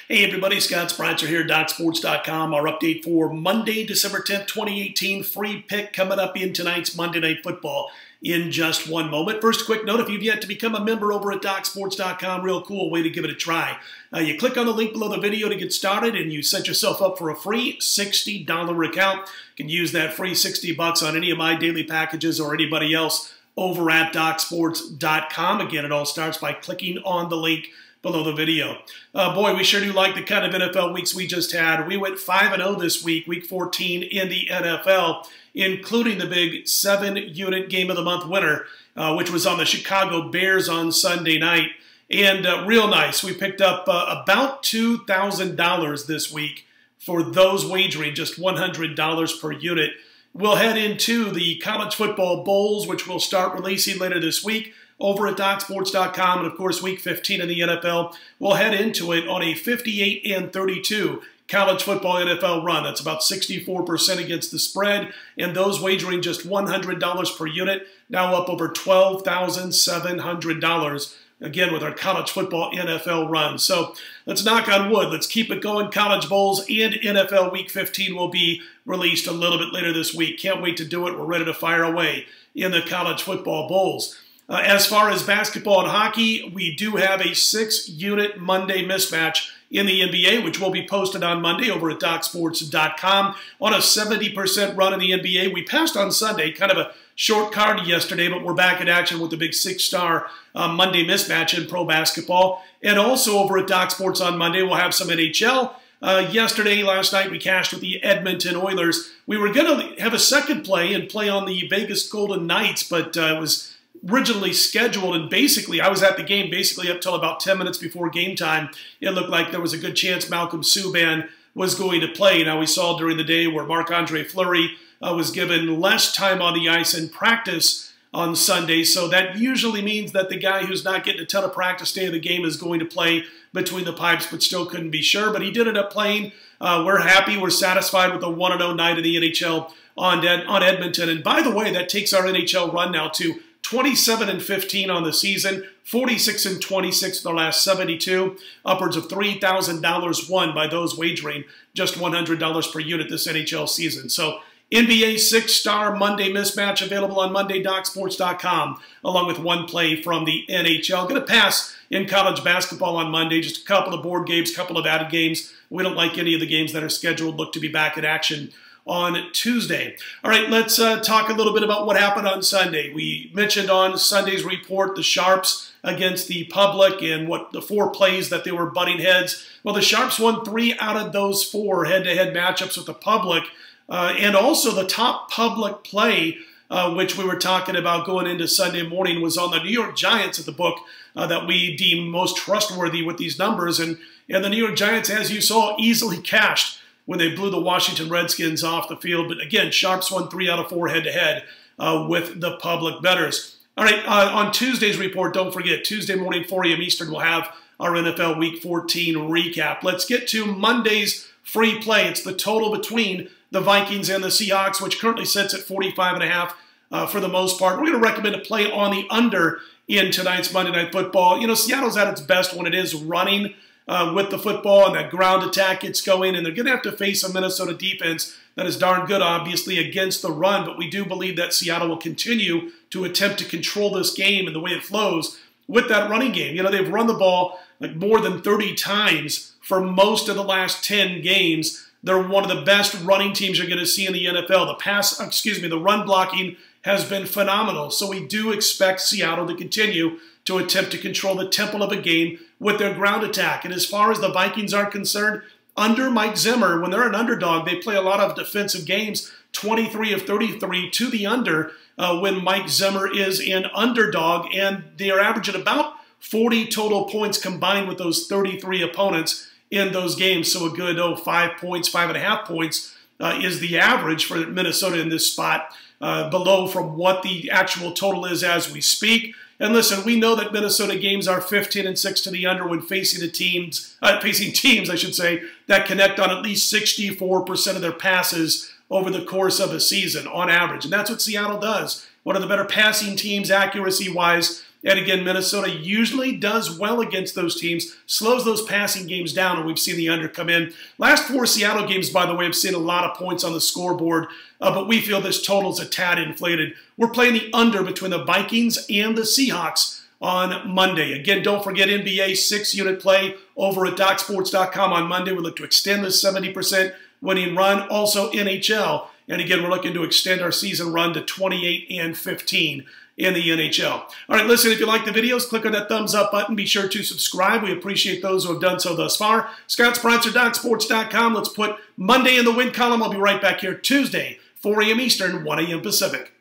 Hey everybody, Scott Spreitzer here, DocSports.com. Our update for Monday, December 10th, 2018. Free pick coming up in tonight's Monday Night Football in just one moment. First, a quick note, if you've yet to become a member over at DocSports.com, real cool way to give it a try. You click on the link below the video to get started, and you set yourself up for a free $60 account. You can use that free $60 on any of my daily packages or anybody else over at DocSports.com. Again, it all starts by clicking on the link below the video. Boy, we sure do like the kind of NFL weeks we just had. We went 5-0 this week, week 14 in the NFL, including the big 7-unit game of the month winner, which was on the Chicago Bears on Sunday night. And real nice. We picked up about $2,000 this week for those wagering, just $100 per unit. We'll head into the college football bowls, which we'll start releasing later this week over at DocSports.com, and of course, Week 15 in the NFL. We'll head into it on a 58-32 college football NFL run. That's about 64% against the spread, and those wagering just $100 per unit, now up over $12,700. Again, with our college football NFL run. So let's knock on wood. Let's keep it going. College bowls and NFL Week 15 will be released a little bit later this week. Can't wait to do it. We're ready to fire away in the college football bowls. As far as basketball and hockey, we do have a 6-unit Monday mismatch in the NBA, which will be posted on Monday over at DocSports.com. On a 70% run in the NBA, we passed on Sunday, kind of a short card yesterday, but we're back in action with the big 6-star Monday mismatch in pro basketball. And also over at Doc Sports on Monday, we'll have some NHL. Last night, we cashed with the Edmonton Oilers. We were going to have a second play and play on the Vegas Golden Knights, but it was originally scheduled, and basically I was at the game basically up till about 10 minutes before game time. It looked like there was a good chance Malcolm Subban was going to play. Now we saw during the day where Marc-Andre Fleury was given less time on the ice in practice on Sunday, so that usually means that the guy who's not getting a ton of practice day of the game is going to play between the pipes, but still couldn't be sure. But he did end up playing. We're happy. We're satisfied with the 1-0 night in the NHL on Edmonton. And by the way, that takes our NHL run now to 27-15 on the season, 46-26 the last 72, upwards of $3,000 won by those wagering, just $100 per unit this NHL season. So NBA 6-star Monday mismatch available on Monday, DocSports.com, along with one play from the NHL. Going to pass in college basketball on Monday, just a couple of board games, couple of added games. We don't like any of the games that are scheduled. Look to be back in action on Tuesday. All right, let's talk a little bit about what happened on Sunday. We mentioned on Sunday's report the Sharps against the Public and what the 4 plays that they were butting heads. Well, the Sharps won 3 out of those 4 head-to-head matchups with the Public, and also the top Public play, which we were talking about going into Sunday morning, was on the New York Giants at the book that we deem most trustworthy with these numbers. And the New York Giants, as you saw, easily cashed when they blew the Washington Redskins off the field. But again, Sharps won 3 out of 4 head-to-head with the Public bettors. All right, on Tuesday's report, don't forget, Tuesday morning, 4 a.m. Eastern, we'll have our NFL Week 14 recap. Let's get to Monday's free play. It's the total between the Vikings and the Seahawks, which currently sits at 45.5 for the most part. We're going to recommend a play on the under in tonight's Monday Night Football. You know, Seattle's at its best when it is running with the football, and that ground attack gets going, and they're going to have to face a Minnesota defense that is darn good, obviously, against the run, but we do believe that Seattle will continue to attempt to control this game and the way it flows with that running game. You know, they've run the ball like more than 30 times for most of the last 10 games. They're one of the best running teams you're going to see in the NFL. The run blocking has been phenomenal, so we do expect Seattle to continue to attempt to control the tempo of a game with their ground attack. And as far as the Vikings are concerned, under Mike Zimmer, when they're an underdog, they play a lot of defensive games, 23 of 33 to the under when Mike Zimmer is an underdog, and they are averaging about 40 total points combined with those 33 opponents in those games. So a good 5 points, 5.5 points is the average for Minnesota in this spot, below from what the actual total is as we speak. And listen, we know that Minnesota games are 15-6 to the under when facing teams, I should say, that connect on at least 64% of their passes over the course of a season on average. And that's what Seattle does. One of the better passing teams accuracy-wise And again, Minnesota usually does well against those teams, slows those passing games down, and we've seen the under come in. Last 4 Seattle games, by the way, have seen a lot of points on the scoreboard, but we feel this total's a tad inflated. We're playing the under between the Vikings and the Seahawks on Monday. Again, don't forget NBA 6-unit play over at DocSports.com on Monday. We look to extend this 70% winning run. Also NHL. And again, we're looking to extend our season run to 28-15 in the NHL. All right, listen, if you like the videos, click on that thumbs up button. Be sure to subscribe. We appreciate those who have done so thus far. Scott Spreitzer, DocSports.com. Let's put Monday in the win column. I'll be right back here Tuesday, 4 a.m. Eastern, 1 a.m. Pacific.